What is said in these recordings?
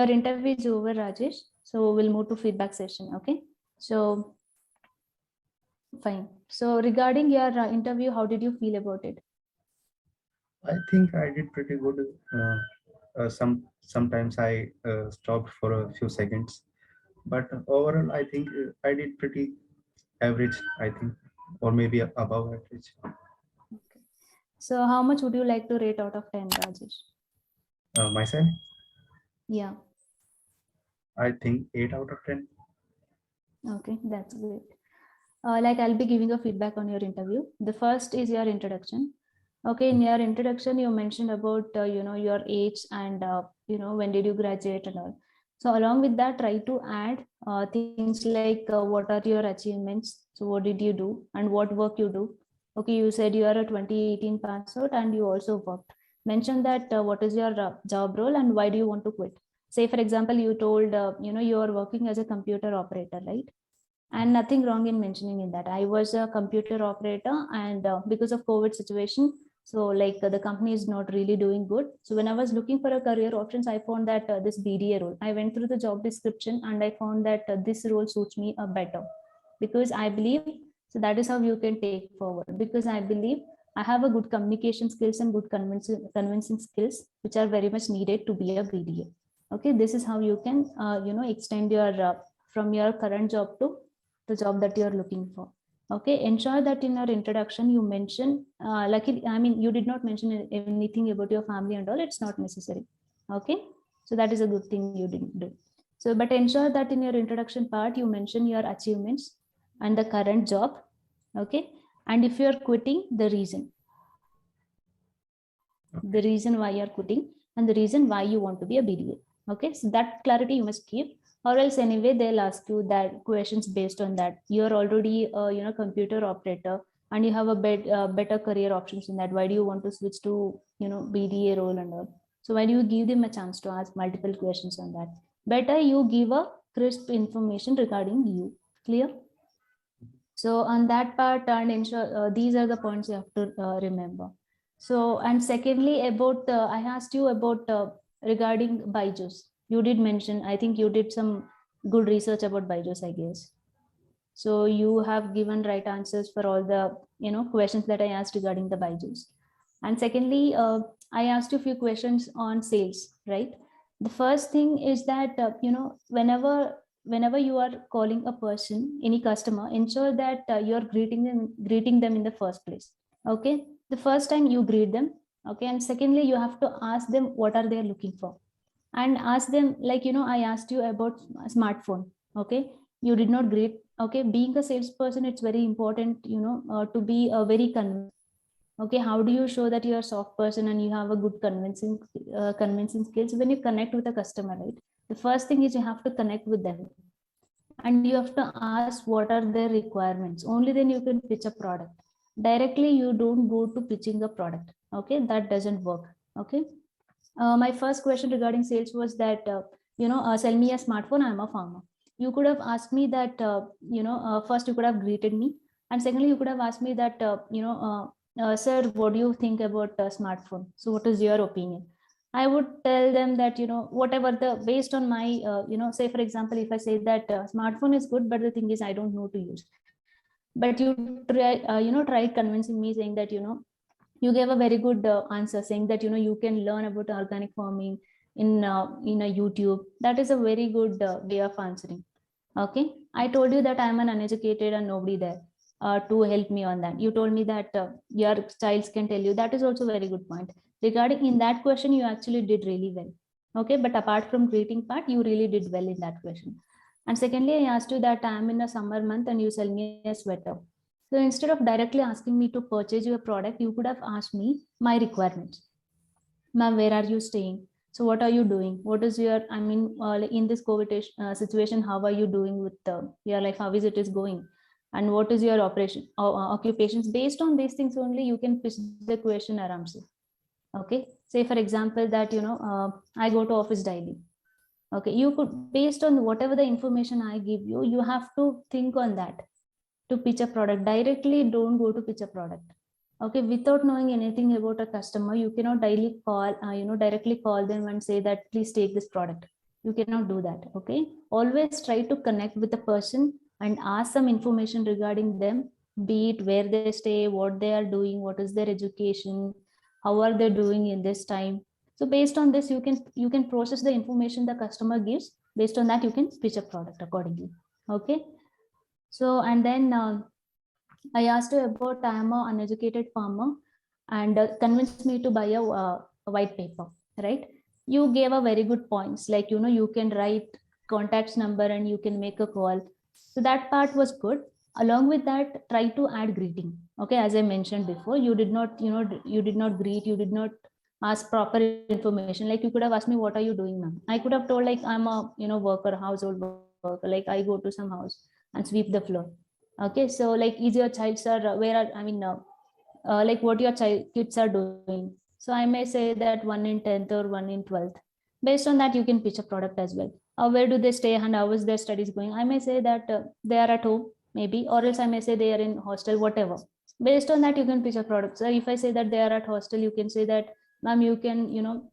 your interview is over, Rajesh. So we'll move to feedback session. Okay. So fine. So regarding your interview, how did you feel about it? I think I did pretty good. Sometimes I stopped for a few seconds, but overall I think I did pretty average. I think, or maybe above average. Okay. So how much would you like to rate out of 10, Rajesh? Myself, Yeah. I think 8 out of 10. Okay, that's great. Like I'll be giving a feedback on your interview. The first is your introduction. Okay, in your introduction, you mentioned about your age and when did you graduate and all. So along with that, try to add things like what are your achievements. So what did you do and what work you do. Okay, you said you are a 2018 pass out and you also worked. Mention that what is your job role and why do you want to quit. Say for example, you told you are working as a computer operator, right? And nothing wrong in mentioning in that. I was a computer operator and because of COVID situation, so like the company is not really doing good. So when I was looking for a career options, I found that this BDA role, I went through the job description and I found that this role suits me better, because I believe, so that is how you can take forward, because I believe I have a good communication skills and good convincing skills which are very much needed to be a BDA. Okay, this is how you can extend your from your current job to the job that you're looking for. Okay, ensure that in your introduction you mention you did not mention anything about your family and all. It's not necessary. Okay, so that is a good thing you didn't do. So but ensure that in your introduction part you mention your achievements and the current job. Okay, and if you're quitting, the reason why you're quitting and the reason why you want to be a BDA. Okay, so that clarity you must keep, or else anyway they'll ask you that questions based on that. You're already a computer operator and you have a better career options in that. Why do you want to switch to BDA role and all? So why do you give them a chance to ask multiple questions on that? Better you give a crisp information regarding you. Clear? So on that part, and ensure these are the points you have to remember. So, and secondly, about I asked you about regarding Byjus. You did mention, I think you did some good research about Byjus, I guess. So you have given right answers for all the questions that I asked regarding the Byjus. And secondly, I asked you a few questions on sales, right? The first thing is that whenever you are calling a person, any customer, ensure that you are greeting them in the first place. Okay, the first time you greet them. Okay, and secondly, you have to ask them what are they looking for, and ask them like I asked you about a smartphone. Okay, you did not greet. Okay, being a salesperson, it's very important to be very convincing. Okay, how do you show that you are a soft person and you have a good convincing skills when you connect with a customer, right? The first thing is you have to connect with them and you have to ask what are their requirements. Only then you can pitch a product. Directly you don't go to pitching a product. Okay, that doesn't work. Okay, my first question regarding sales was that sell me a smartphone, I'm a farmer. You could have asked me that first you could have greeted me, and secondly you could have asked me that sir, what do you think about smartphone? So what is your opinion? I would tell them that whatever the based on my say for example, if I say that smartphone is good, but the thing is I don't know to use. But you tried convincing me, saying that you gave a very good answer, saying that you can learn about organic farming in a YouTube. That is a very good way of answering. Okay, I told you that I am an uneducated and nobody there to help me on that. You told me that your child can tell you. That is also a very good point. Regarding in that question, you actually did really well. Okay, but apart from greeting part, you really did well in that question. And secondly, I asked you that I am in a summer month and you sell me a sweater. So instead of directly asking me to purchase your product, you could have asked me my requirements. Ma'am, where are you staying? So what are you doing? What is your, in this COVID situation, how are you doing with your life? How is it is going? And what is your occupations? Based on these things only, you can pitch the question around. Okay. Say for example that, I go to office daily. Okay. You could, based on whatever the information I give you, you have to think on that to pitch a product. Directly don't go to pitch a product. Okay, without knowing anything about a customer, you cannot directly call them and say that please take this product. You cannot do that. Okay. Always try to connect with the person and ask some information regarding them, be it where they stay, what they are doing, what is their education, how are they doing in this time. So based on this, you can process the information the customer gives. Based on that, you can pitch a product accordingly. Okay. So, and then I asked her about I am an uneducated farmer, and convinced me to buy a white paper, right? You gave a very good points, like, you can write contacts number and you can make a call. So that part was good. Along with that, try to add greeting. Okay, as I mentioned before, you did not, you did not greet, you did not ask proper information. Like, you could have asked me, what are you doing, ma'am? I could have told, like, I'm a, worker, household worker. Like, I go to some house and sweep the floor. Okay, so like, is your child, sir, where are, like, what your kids are doing? So I may say that one in 10th or one in 12th. Based on that, you can pitch a product as well. Where do they stay and how is their studies going? I may say that they are at home, maybe, or else I may say they are in hostel, whatever. Based on that, you can pitch a product. So if I say that they are at hostel, you can say that, ma'am, you can,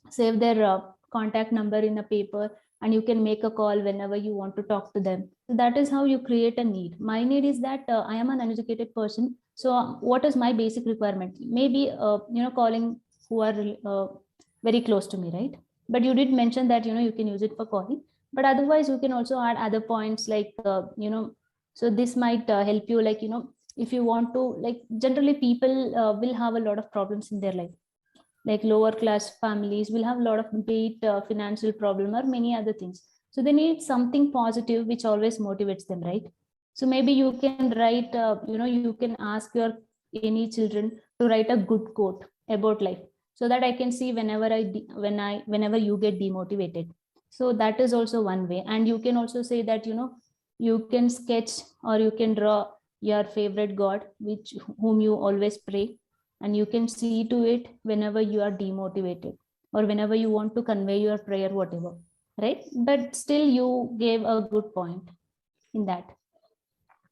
save their contact number in a paper, and you can make a call whenever you want to talk to them. So that is how you create a need. My need is that I am an uneducated person. So what is my basic requirement? Maybe, calling who are very close to me, right? But you did mention that, you can use it for calling. But otherwise, you can also add other points like, so this might help you, like, if you want to, like, generally people will have a lot of problems in their life. Like lower class families will have a lot of, be it financial problem or many other things. So they need something positive which always motivates them, right? So maybe you can write, you can ask your any children to write a good quote about life, so that I can see whenever you get demotivated. So that is also one way. And you can also say that, you can sketch or you can draw your favorite god, which whom you always pray, and you can see to it whenever you are demotivated or whenever you want to convey your prayer, whatever, right? But still you gave a good point in that.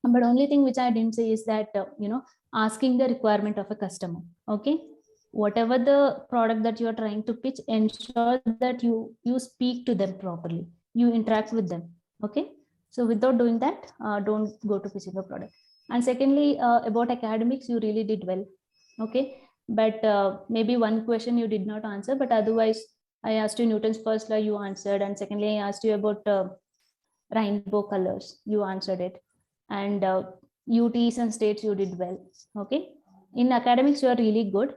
But only thing which I didn't say is that, asking the requirement of a customer. Okay, whatever the product that you are trying to pitch, ensure that you speak to them properly, you interact with them. Okay, so without doing that, don't go to pitching a product. And secondly, about academics, you really did well. Okay, but maybe one question you did not answer, but otherwise I asked you Newton's first law, you answered. And secondly, I asked you about rainbow colors, you answered it. And UTs and states, you did well. Okay, in academics you are really good.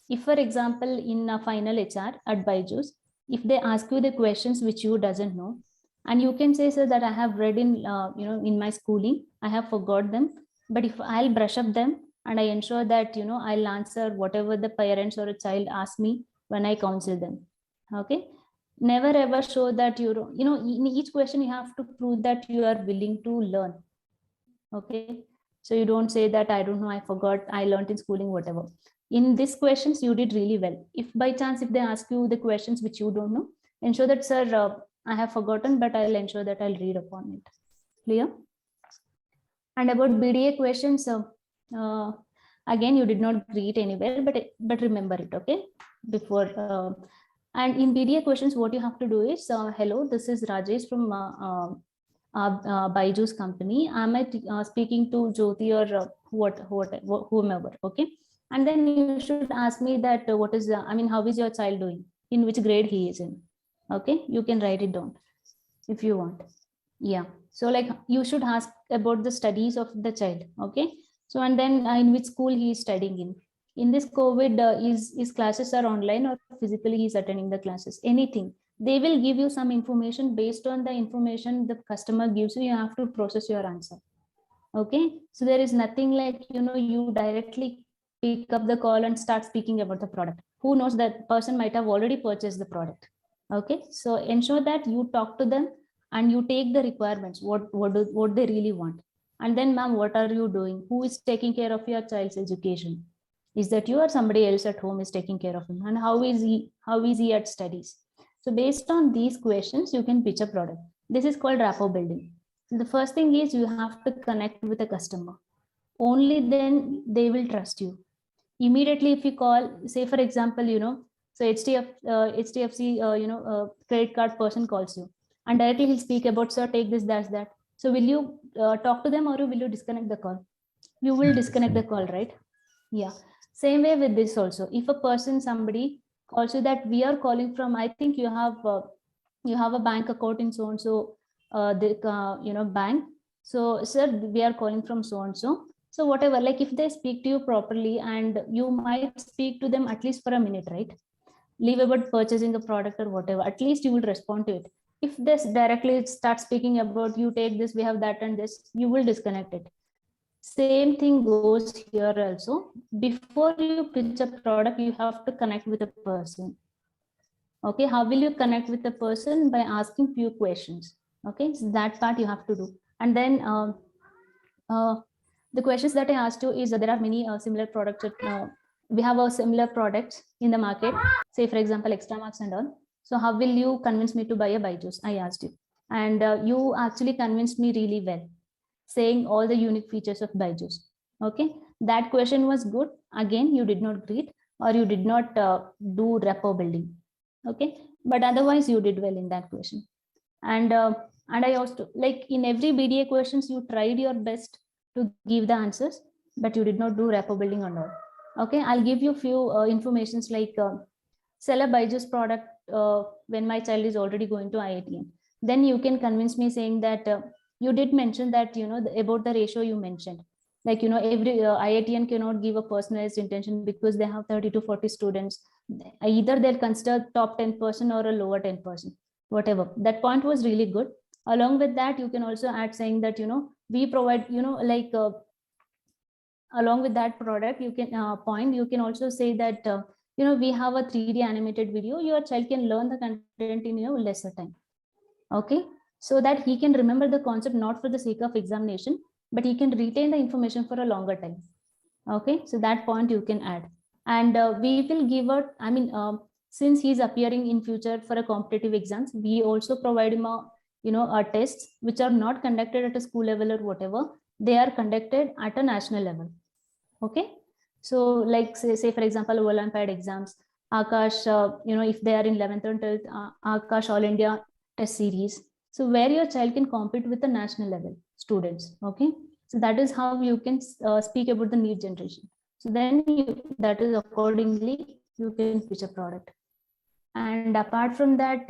If for example in a final HR at Byjus, if they ask you the questions which you doesn't know, and you can say, sir, that I have read in in my schooling, I have forgot them, but if I'll brush up them and I ensure that I'll answer whatever the parents or a child ask me when I counsel them. Okay, never ever show that in each question you have to prove that you are willing to learn. Okay, so you don't say that I don't know, I forgot, I learned in schooling, whatever. In these questions you did really well. If by chance if they ask you the questions which you don't know, ensure that, sir, I have forgotten, but I'll ensure that I'll read upon it. Clear? And about BDA questions, again, you did not greet anywhere, but remember it. Okay, before and in BDA questions, what you have to do is, hello, this is Rajesh from Byju's company. Am I speaking to Jyoti or whomever? Okay, and then you should ask me that what is how is your child doing, in which grade he is in. Okay, you can write it down if you want. Yeah, so like you should ask about the studies of the child. Okay, so and then in which school he is studying in this COVID, his classes are online or physically he is attending the classes, anything. They will give you some information. Based on the information the customer gives you, you have to process your answer. Okay, so there is nothing like you directly pick up the call and start speaking about the product. Who knows, that person might have already purchased the product. Okay, so ensure that you talk to them and you take the requirements, what they really want. And then, ma'am, what are you doing? Who is taking care of your child's education? Is that you or somebody else at home is taking care of him? And how is he at studies? So based on these questions, you can pitch a product. This is called rapport building. So the first thing is you have to connect with the customer. Only then they will trust you. Immediately, if you call, say for example, So HDFC credit card person calls you, and directly he'll speak about, sir, take this, that's that. So will you talk to them, or will you disconnect the call? You will disconnect the call, right? Yeah. Same way with this also. If a person, somebody calls you that we are calling from, I think you have a bank account in so and so bank. So sir, we are calling from so and so. So whatever, like if they speak to you properly, and you might speak to them at least for a minute, right? Leave about purchasing a product or whatever, at least you will respond to it. If this directly start speaking about, you take this, we have that and this, you will disconnect it. Same thing goes here also. Before you pitch a product, you have to connect with a person. Okay, how will you connect with the person? By asking few questions. Okay, so that part you have to do. And then the questions that I asked you is there are many similar products. We have a similar products in the market, say for example extra marks and all. So how will you convince me to buy a Byjus? I asked you, and you actually convinced me really well, saying all the unique features of Byjus. Okay, that question was good. Again, you did not greet, or you did not do rapport building. Okay, but otherwise you did well in that question. And I also, like in every BDA questions, you tried your best to give the answers, but you did not do rapport building or not. Okay, I'll give you few informations, like sell a Byjus product when my child is already going to IITN. Then you can convince me saying that you did mention that, about the ratio you mentioned. Like, every IITN cannot give a personalized intention because they have 30 to 40 students. Either they'll consider top 10% or a lower 10%, whatever. That point was really good. Along with that, you can also add saying that, we provide, along with that product, you can you can also say that, we have a 3D animated video. Your child can learn the content in lesser time. Okay, so that he can remember the concept, not for the sake of examination, but he can retain the information for a longer time. Okay, so that point you can add. And we will give out, since he's appearing in future for a competitive exams, we also provide him a tests which are not conducted at a school level or whatever. They are conducted at a national level. Okay, so like say for example Olympiad exams, Akash, if they are in 11th and 12th, Akash All India Test Series, so where your child can compete with the national level students. Okay, so that is how you can speak about the need generation. So then that is accordingly you can pitch a product. And apart from that,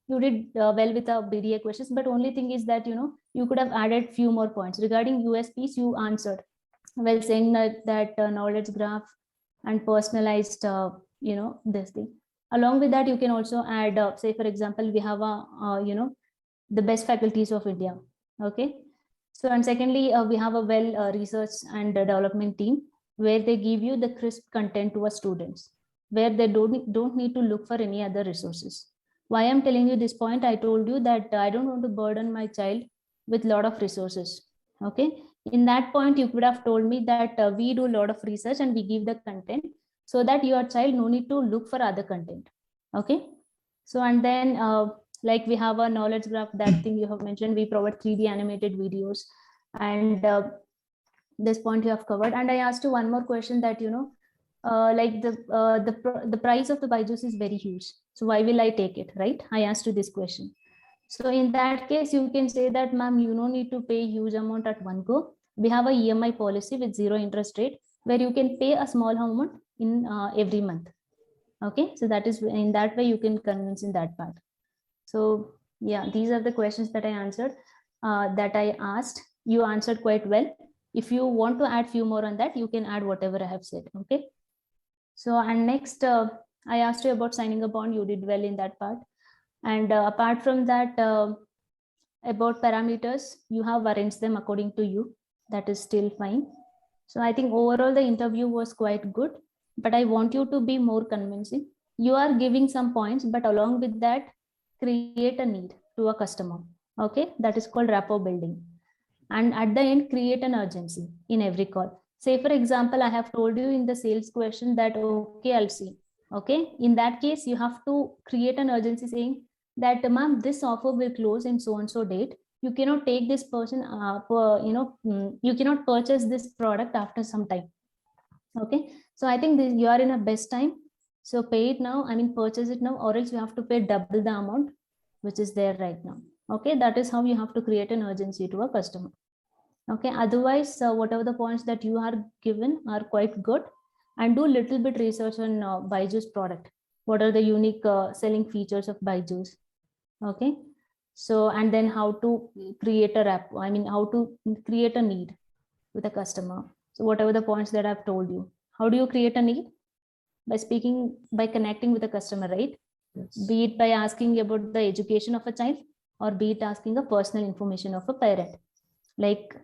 you did well with the BDA questions, but only thing is that you could have added few more points regarding USPs. You answered well, saying that knowledge graph and personalized this thing. Along with that, you can also add say for example, we have a the best faculties of India. Okay, so and secondly, we have a well research and development team where they give you the crisp content to our students, where they don't need to look for any other resources. Why I'm telling you this point, I told you that I don't want to burden my child with a lot of resources. Okay, in that point you could have told me that we do a lot of research and we give the content, so that your child no need to look for other content. Okay, so and then like we have a knowledge graph, that thing you have mentioned, we provide 3D animated videos, and this point you have covered. And I asked you one more question that like the price of the Byjus is very huge, so why will I take it, right? I asked you this question. So in that case, you can say that, ma'am, you don't need to pay huge amount at one go. We have a EMI policy with 0 interest rate, where you can pay a small amount in every month. Okay, so that is, in that way you can convince in that part. So yeah, these are the questions that I answered, that I asked. You answered quite well. If you want to add few more on that, you can add whatever I have said. Okay. So and next, I asked you about signing a bond. You did well in that part. And apart from that, about parameters, you have arranged them according to you. That is still fine. So I think overall the interview was quite good, but I want you to be more convincing. You are giving some points, but along with that, create a need to a customer. Okay, that is called rapport building. And at the end, create an urgency in every call. Say for example, I have told you in the sales question that, okay, I'll see. Okay, in that case, you have to create an urgency saying that, ma'am, this offer will close in so and so date. You cannot take this person, you cannot purchase this product after some time. Okay, so I think you are in a best time. So pay it now, I mean purchase it now, or else you have to pay double the amount which is there right now. Okay, that is how you have to create an urgency to a customer. Okay, otherwise whatever the points that you are given are quite good, and do little bit research on Byju's product. What are the unique selling features of Byju's? Okay, so and then how to create a rap, I mean how to create a need with a customer. So whatever the points that I've told you, how do you create a need? By speaking, by connecting with the customer, right? Yes. Be it by asking about the education of a child, or be it asking a personal information of a parent, like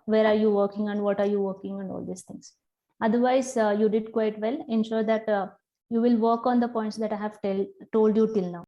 where are you working and what are you working and all these things. Otherwise you did quite well. Ensure that you will work on the points that I have told you till now.